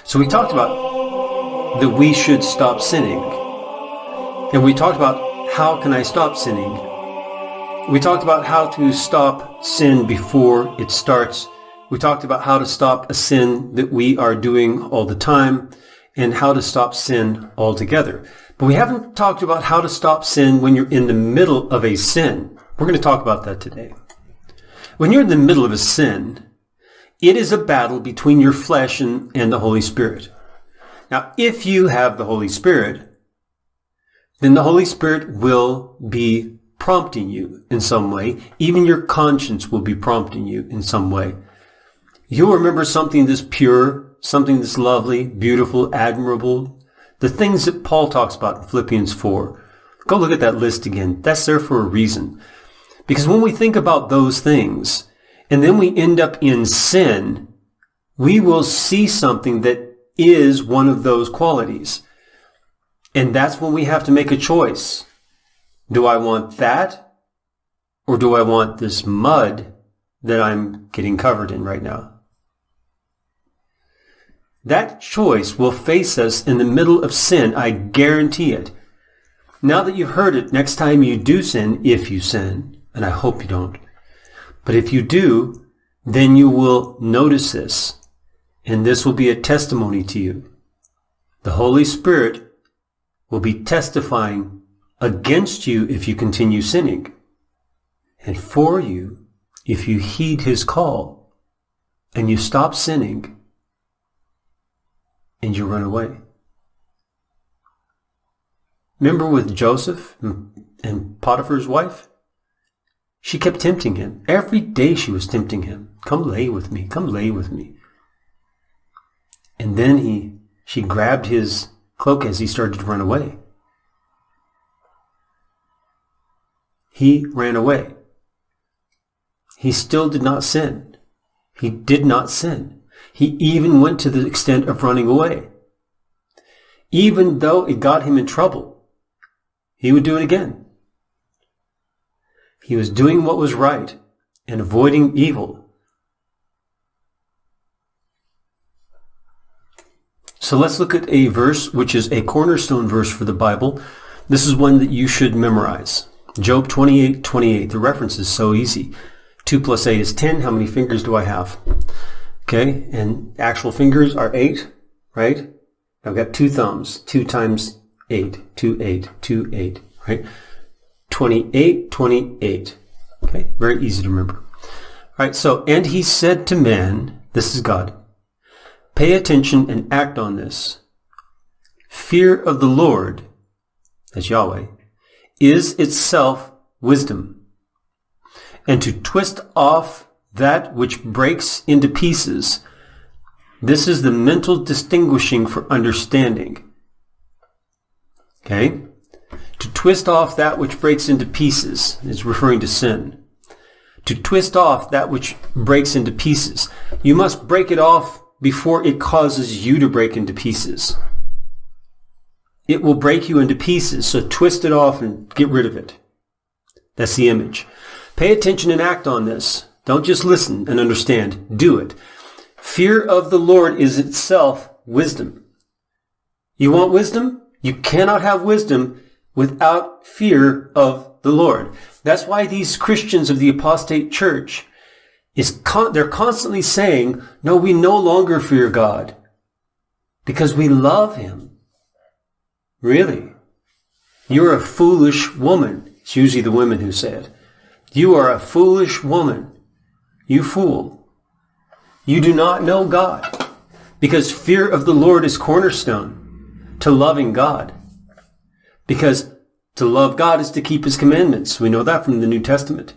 So we talked about that we should stop sinning. And we talked about how can I stop sinning. We talked about how to stop sin before it starts. We talked about how to stop a sin that we are doing all the time and how to stop sin altogether. But we haven't talked about how to stop sin when you're in the middle of a sin. We're going to talk about that today. When you're in the middle of a sin, it is a battle between your flesh and the Holy Spirit. Now, if you have the Holy Spirit, then the Holy Spirit will be prompting you in some way. Even your conscience will be prompting you in some way. You'll remember something that's pure, something that's lovely, beautiful, admirable. The things that Paul talks about in Philippians 4. Go look at that list again. That's there for a reason. Because when we think about those things, and then we end up in sin, we will see something that is one of those qualities. And that's when we have to make a choice. Do I want that? Or do I want this mud that I'm getting covered in right now? That choice will face us in the middle of sin. I guarantee it. Now that you've heard it, next time you do sin, if you sin, and I hope you don't, but if you do, then you will notice this, and this will be a testimony to you. The Holy Spirit will be testifying against you if you continue sinning, and for you if you heed His call and you stop sinning and you run away. Remember with Joseph and Potiphar's wife? She kept tempting him. Every day she was tempting him. Come lay with me. Come lay with me. And then she grabbed his cloak as he started to run away. He ran away. He still did not sin. He did not sin. He even went to the extent of running away. Even though it got him in trouble, he would do it again. He was doing what was right and avoiding evil. So let's look at a verse which is a cornerstone verse for the Bible. This is one that you should memorize. Job 28:28. The reference is so easy. 2 + 8 is 10. How many fingers do I have? Okay, and actual fingers are 8, right? I've got 2 thumbs. 2 times 8. 2, 8. 2, 8, right? 28, 28. Okay, very easy to remember. All right, so, and he said to man, this is God, pay attention and act on this. Fear of the Lord, that's Yahweh, is itself wisdom. And to twist off that which breaks into pieces, this is the mental distinguishing for understanding. Okay? To twist off that which breaks into pieces is referring to sin. To twist off that which breaks into pieces. You must break it off before it causes you to break into pieces. It will break you into pieces, so twist it off and get rid of it. That's the image. Pay attention and act on this. Don't just listen and understand. Do it. Fear of the Lord is itself wisdom. You want wisdom? You cannot have wisdom without fear of the Lord. That's why these Christians of the apostate church, they're constantly saying, no, we no longer fear God because we love Him. Really? You're a foolish woman. It's usually the women who say it. You are a foolish woman. You fool. You do not know God, because fear of the Lord is cornerstone to loving God. Because to love God is to keep His commandments. We know that from the New Testament.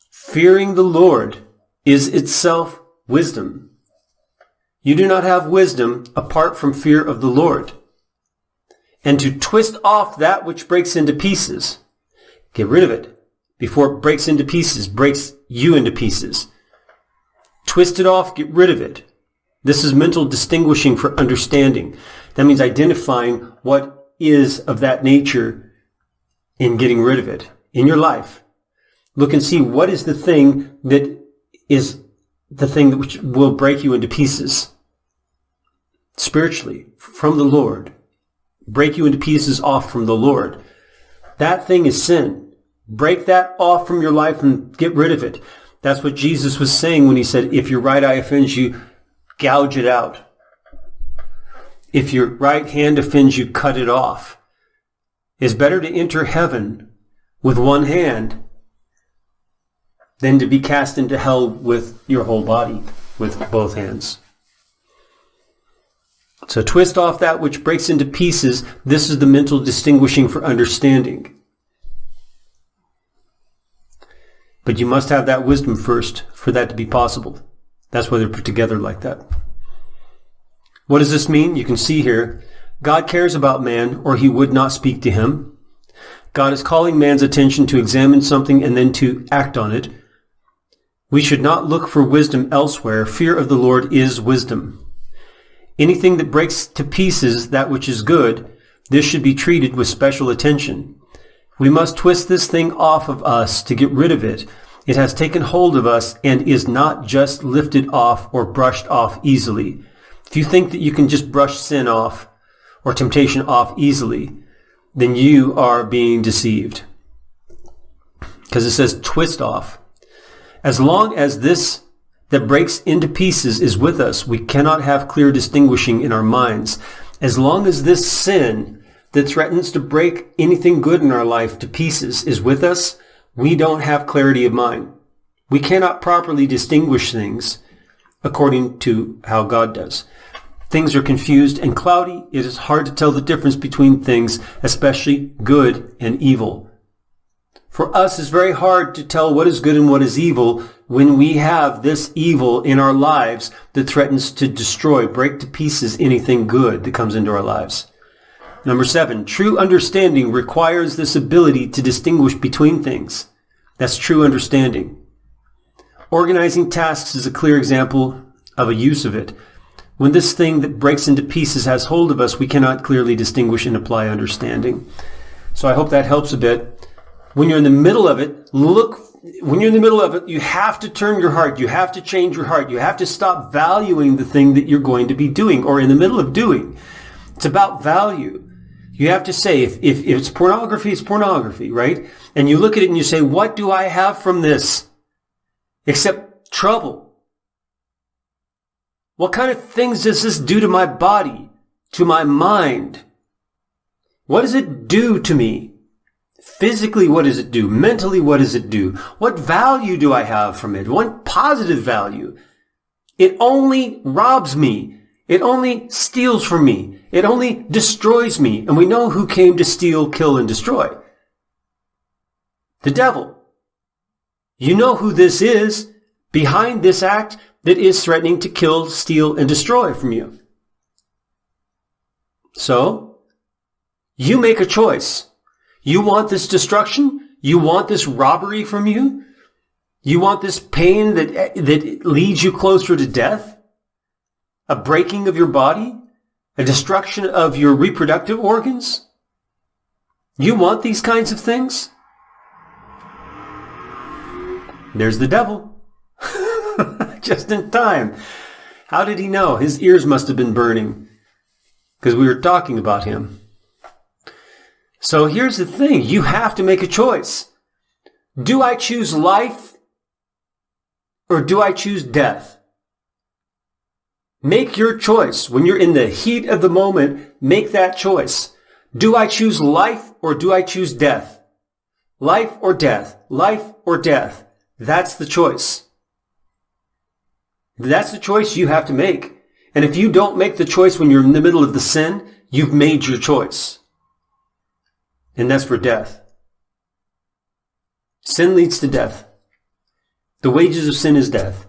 Fearing the Lord is itself wisdom. You do not have wisdom apart from fear of the Lord. And to twist off that which breaks into pieces, get rid of it before it breaks into pieces, breaks you into pieces. Twist it off, get rid of it. This is mental distinguishing for understanding. That means identifying what is of that nature and getting rid of it in your life. Look and see what is the thing that is the thing which will break you into pieces spiritually from the Lord, break you into pieces off from the Lord. That thing is sin. Break that off from your life and get rid of it. That's what Jesus was saying when he said, if your right eye offends you, gouge it out. If your right hand offends you, cut it off. It's better to enter heaven with one hand than to be cast into hell with your whole body, with both hands. So twist off that which breaks into pieces. This is the mental distinguishing for understanding. But you must have that wisdom first for that to be possible. That's why they're put together like that. What does this mean? You can see here, God cares about man, or he would not speak to him. God is calling man's attention to examine something and then to act on it. We should not look for wisdom elsewhere. Fear of the Lord is wisdom. Anything that breaks to pieces that which is good, this should be treated with special attention. We must twist this thing off of us to get rid of it. It has taken hold of us and is not just lifted off or brushed off easily. If you think that you can just brush sin off or temptation off easily, then you are being deceived. Because it says twist off. As long as this that breaks into pieces is with us, we cannot have clear distinguishing in our minds. As long as this sin that threatens to break anything good in our life to pieces is with us, we don't have clarity of mind. We cannot properly distinguish things according to how God does. Things are confused and cloudy. It is hard to tell the difference between things, especially good and evil. For us, it's very hard to tell what is good and what is evil when we have this evil in our lives that threatens to destroy, break to pieces anything good that comes into our lives. Number 7, true understanding requires this ability to distinguish between things. That's true understanding. Organizing tasks is a clear example of a use of it. When this thing that breaks into pieces has hold of us, we cannot clearly distinguish and apply understanding. So I hope that helps a bit. When you're in the middle of it, you have to turn your heart. You have to change your heart. You have to stop valuing the thing that you're going to be doing or in the middle of doing. It's about value. You have to say, if it's pornography, it's pornography, right? And you look at it and you say, what do I have from this? Except trouble. What kind of things does this do to my body, to my mind? What does it do to me? Physically, what does it do? Mentally, what does it do? What value do I have from it? What positive value? It only robs me. It only steals from me. It only destroys me. And we know who came to steal, kill, and destroy. The devil. You know who this is behind this act that is threatening to kill, steal, and destroy from you. So, you make a choice. You want this destruction? You want this robbery from you? You want this pain that leads you closer to death? A breaking of your body? A destruction of your reproductive organs? You want these kinds of things? There's the devil. Just in time. How did he know? His ears must have been burning because we were talking about him. So here's the thing. You have to make a choice. Do I choose life or do I choose death? Make your choice. When you're in the heat of the moment, make that choice. Do I choose life or do I choose death? Life or death? Life or death? That's the choice. That's the choice you have to make. And if you don't make the choice when you're in the middle of the sin, you've made your choice. And that's for death. Sin leads to death. The wages of sin is death.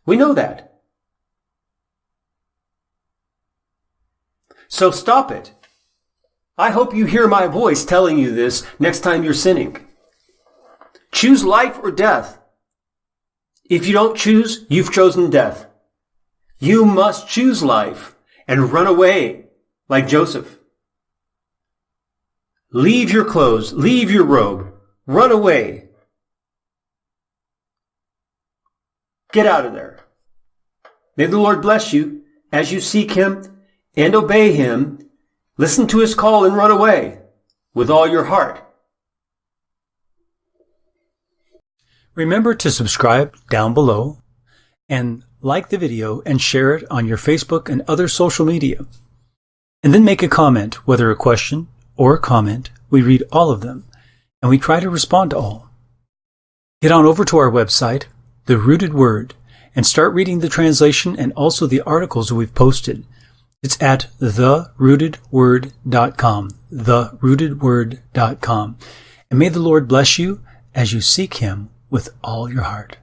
We know that. So stop it. I hope you hear my voice telling you this next time you're sinning. Choose life or death. If you don't choose, you've chosen death. You must choose life and run away like Joseph. Leave your clothes, leave your robe, run away. Get out of there. May the Lord bless you as you seek Him and obey Him. Listen to His call and run away with all your heart. Remember to subscribe down below and like the video and share it on your Facebook and other social media. And then make a comment, whether a question or a comment. We read all of them, and we try to respond to all. Get on over to our website, The Rooted Word, and start reading the translation and also the articles we've posted. It's at therootedword.com, therootedword.com. And may the Lord bless you as you seek Him with all your heart.